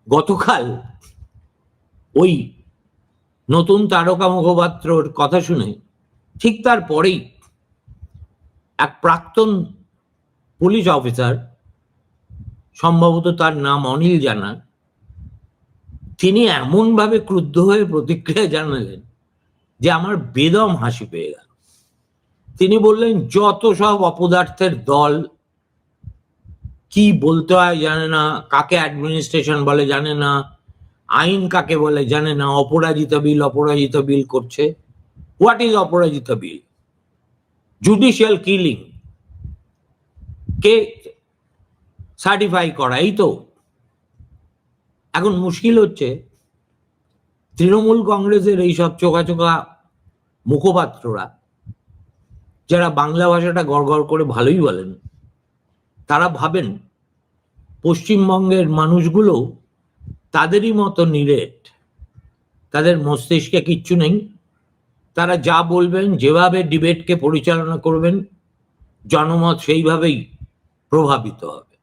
গতকাল ওই নতুন তারকা মুখপাত্রর কথা শুনে ঠিক তারপরেই এক প্রাক্তন পুলিশ অফিসার, সম্ভবত তার নাম অনিল জানা, তিনি এমনভাবে ক্রুদ্ধ হয়ে প্রতিক্রিয়া জানালেন যে আমার বেদম হাসি পেয়ে গেল। তিনি বললেন, যত সব অপদার্থের দল, কি বলতে হয় জানে না, কাকে অ্যাডমিনিস্ট্রেশন বলে জানে না, আইন কাকে বলে জানে না, অপরাজিতা বিল করছে। What is Aparajita bill? Judicial killing K certify করা, এই তো। এখন মুশকিল হচ্ছে তৃণমূল কংগ্রেসের এইসব চোখা চোখা মুখপাত্ররা, যারা বাংলা ভাষাটা গড়গড় করে ভালোই বলেন, তারা ভাবেন পশ্চিমবঙ্গের মানুষগুলো তাদেরই মতো নিরেট, তাদের মস্তিষ্কে কিচ্ছু নেই। তারা যা বলবেন, যেভাবে ডিবেটকে পরিচালনা করবেন, জনমত সেইভাবেই প্রভাবিত হবে।